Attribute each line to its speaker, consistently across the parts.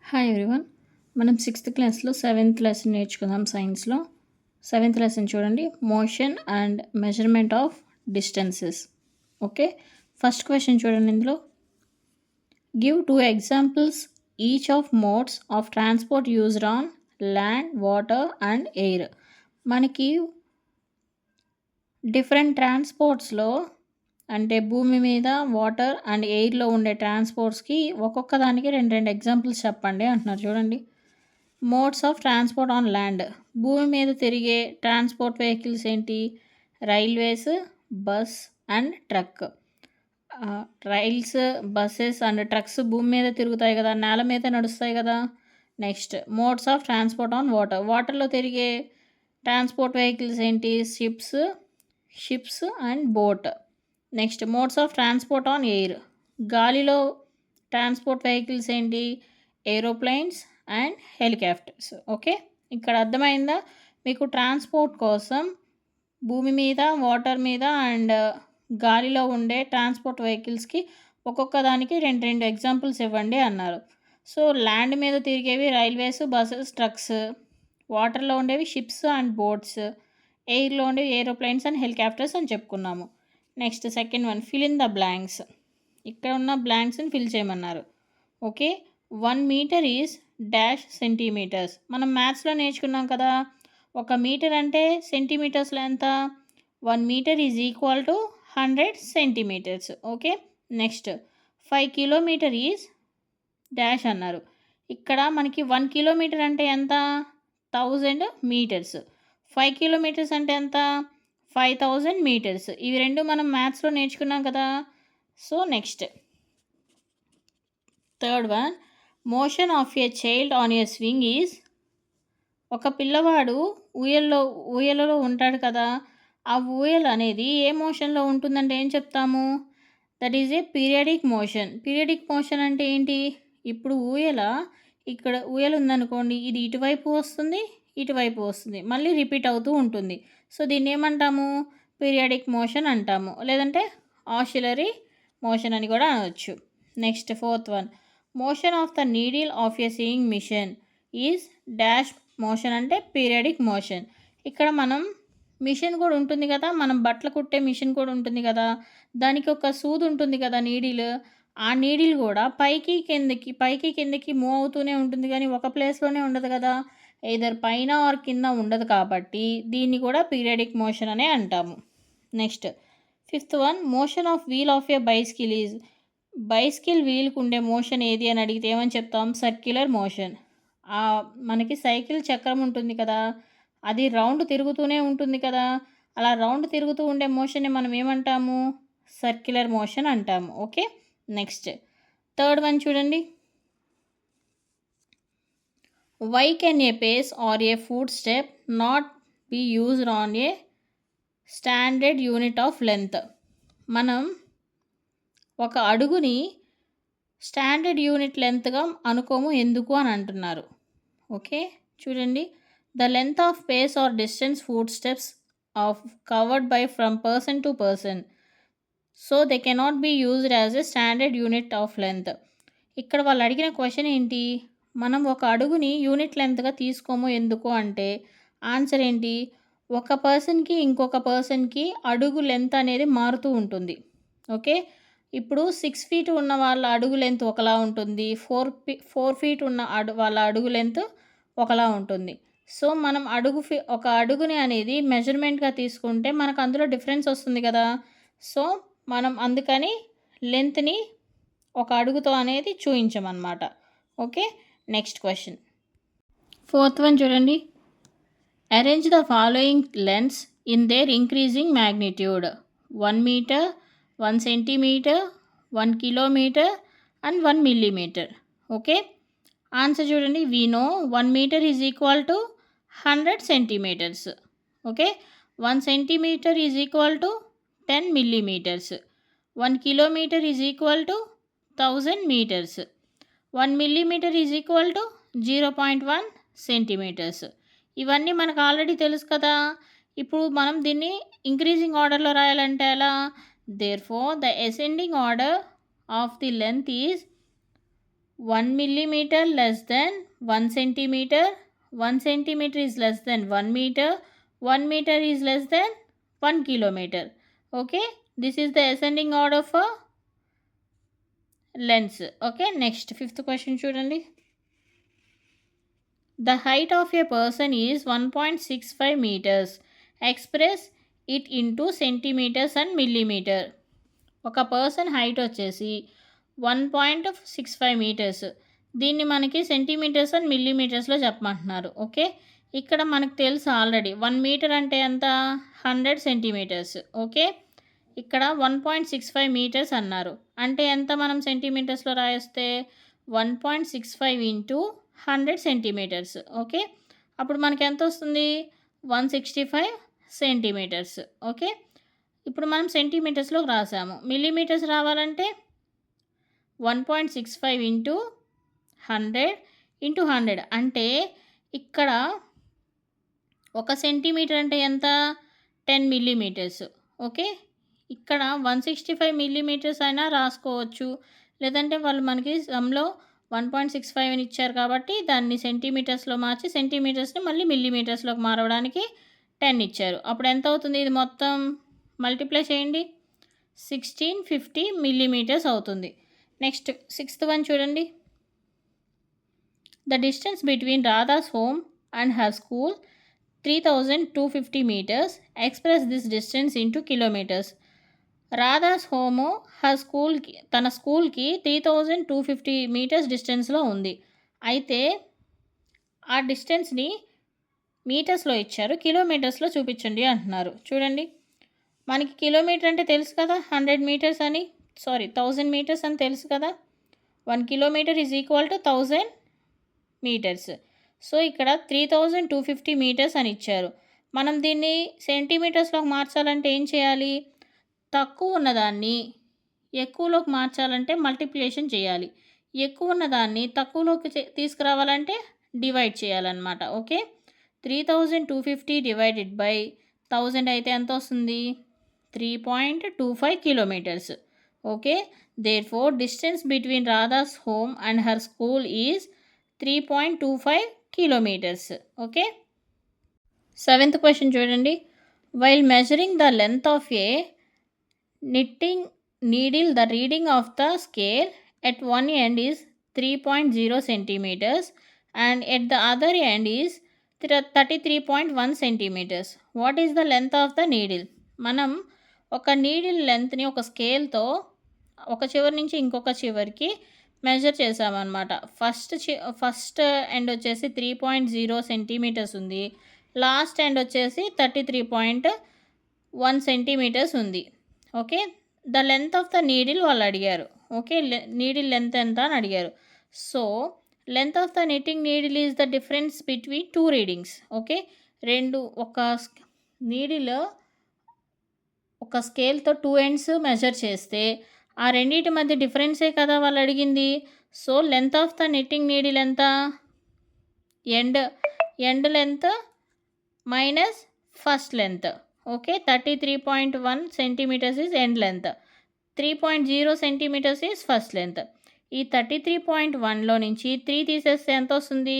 Speaker 1: Hi everyone. మనం sixth క్లాస్లో seventh lesson నేర్చుకుందాం. సైన్స్లో సెవెంత్ లెసన్ చూడండి, motion and measurement of distances. Okay, first question చూడండి. ఇందులో give 2 examples each of modes of transport used on land, water and air. మనకి different ట్రాన్స్పోర్ట్స్లో అంటే భూమి మీద, వాటర్ అండ్ ఎయిర్లో ఉండే ట్రాన్స్పోర్ట్స్కి ఒక్కొక్క దానికి రెండు ఎగ్జాంపుల్స్ చెప్పండి అంటున్నారు. చూడండి, modes of transport on land, భూమి మీద తిరిగే ట్రాన్స్పోర్ట్ వెహికల్స్ ఏంటి? Railways, bus and truck. Rails, buses and trucks భూమి మీద తిరుగుతాయి కదా, నేల మీద నడుస్తాయి కదా. Next, modes of transport on water, వాటర్లో తిరిగే ట్రాన్స్పోర్ట్ వెహికల్స్ ఏంటి? Ships and boat. Next, modes of transport on air, గాలిలో ట్రాన్స్పోర్ట్ వెహికల్స్ ఏంటి? Aeroplanes and helicopters. ఓకే, ఇక్కడ అర్థమైందా మీకు? ట్రాన్స్పోర్ట్ కోసం భూమి మీద, వాటర్ మీద అండ్ గాలిలో ఉండే ట్రాన్స్పోర్ట్ వెహికల్స్కి ఒక్కొక్క దానికి రెండు ఎగ్జాంపుల్స్ ఇవ్వండి అన్నారు. సో ల్యాండ్ మీద తిరిగేవి రైల్వేస్, బస్సెస్, ట్రక్స్. వాటర్లో ఉండేవి షిప్స్ అండ్ బోట్స్. ఎయిర్లో ఉండేవి ఏరోప్లేన్స్ అండ్ హెలికాప్టర్స్ అని చెప్పుకున్నాము. Next, second one, fill in the blanks. ఇక్కడ ఉన్న బ్లాంక్స్ని ఫిల్ చేయమన్నారు. Okay, 1 metre is dash centimeters. మనం మ్యాథ్స్లో నేర్చుకున్నాం కదా, 1 మీటర్ అంటే సెంటీమీటర్స్లో ఎంత? 1 metre is equal to 100 centimetres. Okay, next, 5 kilometer is dash అన్నారు. ఇక్కడ మనకి 1 కిలోమీటర్ అంటే ఎంత? 1000 మీటర్స్. 5 కిలోమీటర్స్ అంటే ఎంత? 5000 మీటర్స్. ఇవి రెండు మనం మ్యాథ్స్లో నేర్చుకున్నాం కదా. So next, third one, motion of a child on a swing is. ఒక పిల్లవాడు ఊయలలో ఉంటాడు కదా, ఆ ఊయల అనేది ఏ మోషన్లో ఉంటుందంటే ఏం చెప్తాము? That is a periodic motion. Periodic motion అంటే ఏంటి? ఇప్పుడు ఇక్కడ ఊయల ఉందనుకోండి, ఇది ఇటువైపు వస్తుంది, ఇటువైపు వస్తుంది, మళ్ళీ రిపీట్ అవుతూ ఉంటుంది. సో దీన్ని ఏమంటాము? పీరియాడిక్ మోషన్ అంటాము, లేదంటే ఆసిలరీ మోషన్ అని కూడా అనవచ్చు. Next, fourth one, motion of the needle of a sewing machine is dash motion అంటే పీరియాడిక్ మోషన్. ఇక్కడ మనం మిషన్ కూడా ఉంటుంది కదా, మనం బట్టలు కుట్టే మిషన్ కూడా ఉంటుంది కదా, దానికి ఒక సూది ఉంటుంది కదా, నీడిల్. ఆ నీడిల్ కూడా పైకి కిందకి మూవ్ అవుతూనే ఉంటుంది, కానీ ఒక ప్లేస్లోనే ఉండదు కదా, ఎయిదర్ పైన ఆర్ కింద ఉండదు. కాబట్టి దీన్ని కూడా పీరియాడిక్ మోషన్ అనే అంటాము. Next, fifth one, motion of wheel of a bicycle is. Bicycle వీల్కి ఉండే మోషన్ ఏది అని అడిగితే ఏమని చెప్తాం? Circular motion. మనకి సైకిల్ చక్రం ఉంటుంది కదా, అది రౌండ్ తిరుగుతూనే ఉంటుంది కదా, అలా రౌండ్ తిరుగుతూ ఉండే మోషన్ని మనం ఏమంటాము? సర్క్యులర్ మోషన్ అంటాము. ఓకే, నెక్స్ట్, థర్డ్ వన్ చూడండి, why can a pace or a footstep not be used on a standard unit of length. మనం ఒక అడుగుని స్టాండర్డ్ యూనిట్ లెంత్గా అనుకోము, ఎందుకు అని అంటున్నారు. ఓకే, చూడండి, the length of pace or distance footsteps of covered by from person to person, so they cannot be used as a standard unit of length. ఇక్కడ వాళ్ళు అడిగిన క్వశ్చన్ ఏంటి? మనం ఒక అడుగుని యూనిట్ లెంత్గా తీసుకోము, ఎందుకు అంటే ఆన్సర్ ఏంటి? ఒక పర్సన్కి ఇంకొక పర్సన్కి అడుగు లెంత్ అనేది మారుతూ ఉంటుంది. ఓకే, ఇప్పుడు 6 ఫీట్ ఉన్న వాళ్ళ అడుగు లెంత్ ఒకలా ఉంటుంది, 4 ఫీట్ ఉన్న వాళ్ళ అడుగు లెంత్ ఒకలా ఉంటుంది. సో మనం ఒక అడుగుని అనేది మెజర్మెంట్గా తీసుకుంటే మనకు అందులో డిఫరెన్స్ వస్తుంది కదా. సో మనం అందుకని లెంత్ని ఒక అడుగుతో అనేది చూయించమన్నమాట. Okay, next question, fourth one చూడండి, arrange the following lengths in their increasing magnitude. 1 metre, 1 centimetre, 1 kilometre and 1 millimetre. Okay, answer చూడండి, we know 1 metre is equal to 100 centimetres. Okay, 1 centimetre is equal to 10 millimeters. 1 kilometer is equal to 1000 meters. 1 millimeter is equal to 0.1 centimeters. ఇవన్నీ మనకు already తెలుసు కదా. ఇప్పుడు మనం దీన్ని increasing ఆర్డర్లో రాయాలంటే ఎలా? Therefore the ascending order of the length is 1 millimeter less than 1 centimeter, 1 centimeter is less than 1 meter, 1 meter is less than 1 kilometer. Okay, this is the ascending order for lengths. Okay, next fifth question చూడండి. The height of a person is 1.65 meters. Express it into centimeters and millimeter. ఒక person height వచ్చేసి 1.65 metres. దీన్ని మనకి centimetres and మిల్లీమీటర్స్లో చెప్పమంటున్నారు. Okay, ఇక్కడ మనకు తెలుసు already 1 metre అంటే ఎంత, 100 సెంటీమీటర్స్. ఓకే, ఇక్కడ 1.65 మీటర్స్ అన్నారు అంటే ఎంత, మనం సెంటీమీటర్స్లో రాయేస్తే 1.65 ఇంటూ 100 సెంటీమీటర్స్. ఓకే, అప్పుడు మనకి ఎంత వస్తుంది, 165 సెంటీమీటర్స్. ఓకే, ఇప్పుడు మనం సెంటీమీటర్స్లో రాసాము. మిల్లీమీటర్స్ రావాలంటే 1.65 ఇంటూ 100 ఇంటూ 100 అంటే ఇక్కడ 1 సెంటీమీటర్ అంటే ఎంత, 10 మిల్లీమీటర్స్. ఓకే, ఇక్కడ 165 మిల్లీమీటర్స్ అయినా రాసుకోవచ్చు, లేదంటే వాళ్ళు మనకి సమ్లో 1.65 అని ఇచ్చారు కాబట్టి దాన్ని సెంటీమీటర్స్లో మార్చి సెంటీమీటర్స్ని మళ్ళీ మిల్లీమీటర్స్లోకి మారవడానికి 10 ఇచ్చారు. అప్పుడు ఎంత అవుతుంది, ఇది మొత్తం మల్టిప్లై చేయండి, 1650 మిల్లీమీటర్స్ అవుతుంది. నెక్స్ట్ సిక్స్త్ వన్ చూడండి. The distance between Radha's home and her school 3250 meters. Express this distance into kilometers. Radha's home తన స్కూల్కి 3250 మీటర్స్ డిస్టెన్స్లో ఉంది. అయితే ఆ డిస్టెన్స్ని మీటర్స్లో ఇచ్చారు, కిలోమీటర్స్లో చూపించండి అంటున్నారు. చూడండి, మనకి కిలోమీటర్ అంటే తెలుసు కదా, 100 మీటర్స్ అని, 1000 మీటర్స్ అని తెలుసు కదా. 1 kilometer is equal to 1000 meters. సో ఇక్కడ 3250 మీటర్స్ అని ఇచ్చారు. మనం దీన్ని సెంటీమీటర్స్లోకి మార్చాలంటే ఏం చేయాలి, తక్కువ ఉన్నదాన్ని ఎక్కువలోకి మార్చాలంటే మల్టిప్లికేషన్ చేయాలి, ఎక్కువ ఉన్నదాన్ని తక్కువలోకి తీసుకురావాలంటే డివైడ్ చేయాలన్నమాట. ఓకే, 3250 డివైడెడ్ బై 1000 అయితే ఎంత వస్తుంది, 3.25 kilometres. Okay, therefore distance between Radha's home and her school is 3.25 kilometres. Okay, seventh question చూడండి. While measuring the length of a knitting needle, the reading of the scale at one end is 3.0 centimeters and at the other end is 33.1 centimeters. What is the length of the needle? మనం ఒక needle లెంత్ని ఒక స్కేల్తో ఒక చివరి నుంచి ఇంకొక చివరికి measure చేసామన్నమాట. ఫస్ట్ ఎండ్ వచ్చేసి 3.0 సెంటీమీటర్స్ ఉంది, లాస్ట్ ఎండ్ వచ్చేసి 33.1 సెంటీమీటర్స్ ఉంది. Okay, the length of the needle వాళ్ళు అడిగారు. ఓకే, నీడిల్ లెంత్ ఎంత అని అడిగారు. So length of the knitting needle is the difference between two readings. Okay, ఒక నీడిల్ ఒక స్కేల్తో 2 ఎండ్స్ మెజర్ చేస్తే ఆ రెండింటి మధ్య డిఫరెన్సే కదా వాళ్ళు అడిగింది. So length of the knitting needle ఎంత, end length minus first length. Okay, 33.1 centimetres is end length, 3.0 centimetres is first length. ఈ 33.1లో నుంచి 3 తీసేస్తే ఎంత వస్తుంది,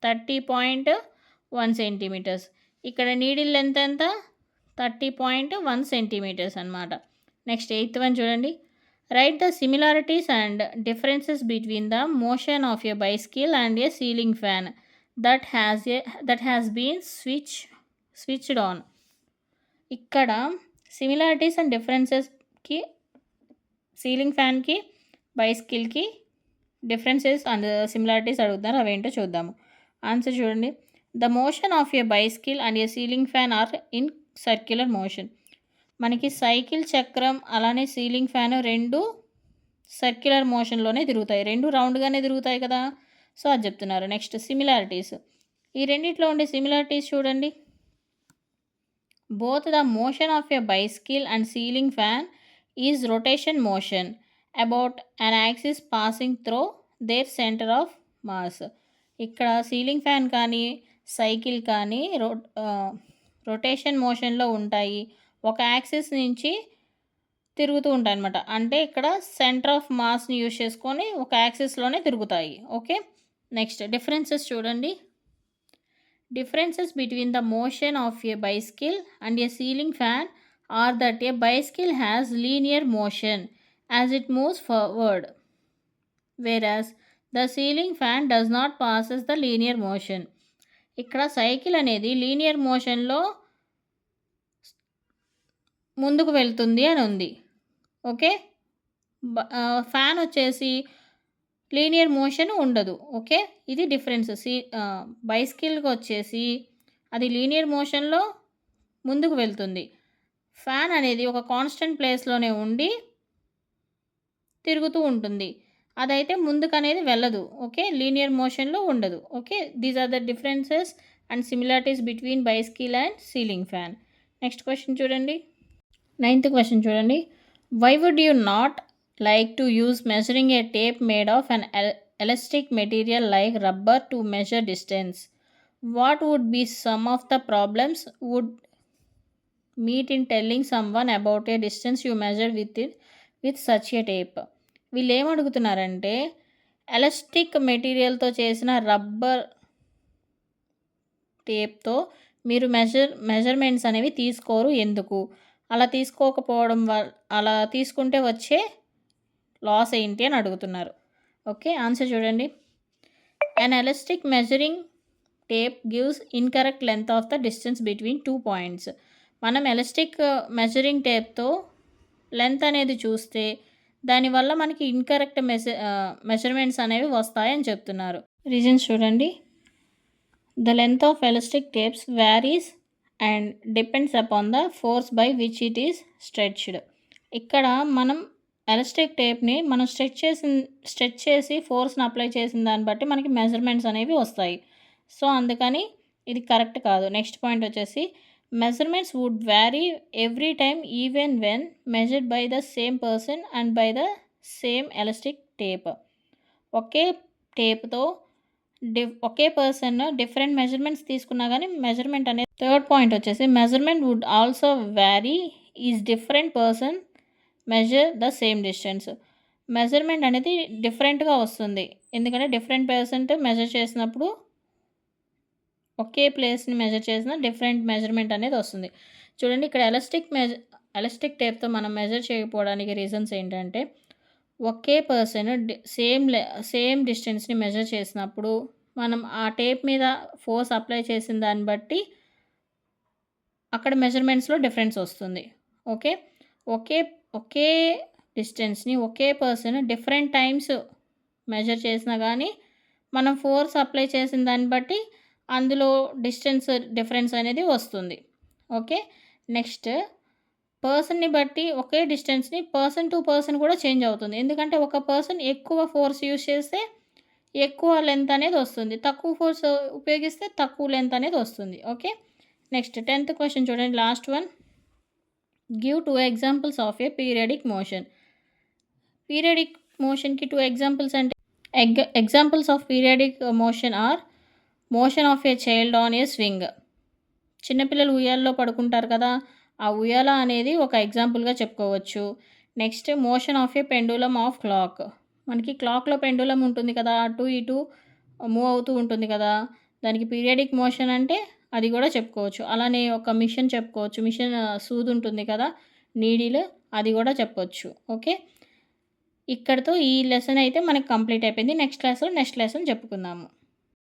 Speaker 1: 30.1 సెంటీమీటర్స్. ఇక్కడ నీడిల్ లెంత్ ఎంత, 30.1 సెంటీమీటర్స్ అనమాట. నెక్స్ట్ ఎయిత్ వన్ చూడండి. Write the similarities and differences between the motion of a bicycle and a ceiling fan that has been switched on. ఇక్కడ సిమిలారిటీస్ అండ్ డిఫరెన్సెస్కి, సీలింగ్ ఫ్యాన్కి బైసికల్కి డిఫరెన్సెస్ అండ్ సిమిలారిటీస్ అడుగుతున్నారు, అవేంటో చూద్దాము. ఆన్సర్ చూడండి. The motion of a bicycle and a ceiling fan are in circular motion. మనకి cycle చక్రం అలానే సీలింగ్ ఫ్యాన్ రెండు సర్క్యులర్ మోషన్లోనే తిరుగుతాయి, రెండు రౌండ్గానే తిరుగుతాయి కదా. సో అది చెప్తున్నారు. నెక్స్ట్ సిమిలారిటీస్, ఈ రెండిట్లో ఉండే సిమిలారిటీస్ చూడండి. Both the motion of a bicycle and ceiling fan is rotation motion about an axis passing through their center of mass. ఇక్కడ సీలింగ్ ఫ్యాన్ కానీ సైకిల్ కానీ రొటేషన్ మోషన్లో ఉంటాయి, ఒక యాక్సిస్ నుంచి తిరుగుతూ ఉంటాయన్నమాట. అంటే ఇక్కడ సెంటర్ ఆఫ్ మాస్‌ని యూజ్ చేసుకొని ఒక యాక్సిస్‌లోనే తిరుగుతాయి. ఓకే. నెక్స్ట్ డిఫరెన్సెస్ చూడండి. Differences between the motion of a bicycle and a ceiling fan are that a bicycle has linear motion as it moves forward, whereas the ceiling fan does not possess the linear motion. ఇక్కడ cycle అనేది linear మోషన్లో ముందుకు వెళ్తుంది అని ఉంది. Okay. Fan వచ్చేసి linear motion ఉండదు. Okay. ఇది డిఫరెన్స్. బైసికిల్‌కి వచ్చేసి అది లీనియర్ మోషన్‌లో ముందుకు వెళ్తుంది. ఫ్యాన్ అనేది ఒక కాన్స్టెంట్ ప్లేస్‌లోనే ఉండి తిరుగుతూ ఉంటుంది. అదైతే ముందుకనేది వెళ్ళదు. ఓకే. లీనియర్ మోషన్‌లో ఉండదు. Okay. These are the differences and similarities between bicycle and ceiling fan. Next question చూడండి. 9th క్వెషన్ చూడండి. Why would you not like to use measuring a tape made of an elastic material like rubber to measure distance? What would be some of the problems would meet in telling someone about a distance you measured with such a tape? వీళ్ళు ఏమడుగుతున్నారంటే elastic మెటీరియల్తో చేసిన rubber టేప్తో మీరు measurements అనేవి తీసుకోరు ఎందుకు? అలా తీసుకోకపోవడం అలా తీసుకుంటే వచ్చే లాస్ ఏంటి అని అడుగుతున్నారు. ఓకే. ఆన్సర్ చూడండి. An elastic measuring tape gives incorrect length of the distance between 2 points. మనం ఎలాస్టిక్ మెజరింగ్ టేప్తో లెంత్ అనేది చూస్తే దానివల్ల మనకి ఇన్కరెక్ట్ మెజర్మెంట్స్ అనేవి వస్తాయని చెప్తున్నారు. రీజన్స్ చూడండి. The length of elastic tapes varies and depends upon the force by which it is stretched. ఇక్కడ మనం ఎలాస్టిక్ టేప్ని మనం స్ట్రెచ్ చేసి ఫోర్స్ని అప్లై చేసిన దాన్ని బట్టి మనకి మెజర్మెంట్స్ అనేవి వస్తాయి. సో అందుకని ఇది కరెక్ట్ కాదు. నెక్స్ట్ పాయింట్ వచ్చేసి measurements would vary every time even when measured by the same person and by the same elastic tape. ఒకే టేప్తో ఒకే పర్సన్ డిఫరెంట్ మెజర్మెంట్స్ తీసుకున్నా కానీ మెజర్మెంట్ అనేది. థర్డ్ పాయింట్ వచ్చేసి measurement would also vary is different person measure the same distance. Measurement అనేది డిఫరెంట్గా వస్తుంది. ఎందుకంటే డిఫరెంట్ పర్సన్ మెజర్ చేసినప్పుడు ఒకే ప్లేస్ని మెజర్ చేసిన డిఫరెంట్ మెజర్మెంట్ అనేది వస్తుంది. చూడండి ఇక్కడ ఎలాస్టిక్ టేప్తో మనం మెజర్ చేయకపోవడానికి రీజన్స్ ఏంటంటే ఒకే పర్సన్ సేమ్ డిస్టెన్స్ని మెజర్ చేసినప్పుడు మనం ఆ టేప్ మీద ఫోర్స్ అప్లై చేసిన దాన్ని బట్టి అక్కడ మెజర్మెంట్స్లో డిఫరెన్స్ వస్తుంది. ఓకే. ఒకే డిస్టెన్స్ని ఒకే పర్సన్ డిఫరెంట్ టైమ్స్ మెజర్ చేసినా కానీ మనం ఫోర్స్ అప్లై చేసిన దాన్ని బట్టి అందులో డిస్టెన్స్ డిఫరెన్స్ అనేది వస్తుంది. ఓకే. నెక్స్ట్ పర్సన్ని బట్టి ఒకే డిస్టెన్స్ని పర్సన్ టు పర్సన్ కూడా చేంజ్ అవుతుంది. ఎందుకంటే ఒక పర్సన్ ఎక్కువ ఫోర్స్ యూజ్ చేస్తే ఎక్కువ లెంత్ అనేది వస్తుంది. తక్కువ ఫోర్స్ ఉపయోగిస్తే తక్కువ లెంత్ అనేది వస్తుంది. ఓకే. నెక్స్ట్ 10th క్వెషన్ చూడండి. Last one. Give 2 examples of a periodic motion. Periodic మోషన్కి 2 ఎగ్జాంపుల్స్ అంటే examples of periodic motion are motion of a child on a swing. చిన్నపిల్లలు ఉయ్యాలలో పడుకుంటారు కదా, ఆ ఉయ్యాల అనేది ఒక ఎగ్జాంపుల్గా చెప్పుకోవచ్చు. Next motion of A pendulum of clock. మనకి క్లాక్లో పెండులం ఉంటుంది కదా, అటు ఇటు మూవ్ అవుతూ ఉంటుంది కదా, దానికి పీరియాడిక్ మోషన్ అంటే అది కూడా చెప్పుకోవచ్చు. అలానే ఒక మిషన్ చెప్పుకోవచ్చు. మిషన్ సూది ఉంటుంది కదా, నీడిల్, అది కూడా చెప్పొచ్చు. ఓకే. ఇక్కడితో ఈ లెసన్ అయితే మనకు కంప్లీట్ అయిపోయింది. Next lesson చెప్పుకుందాము.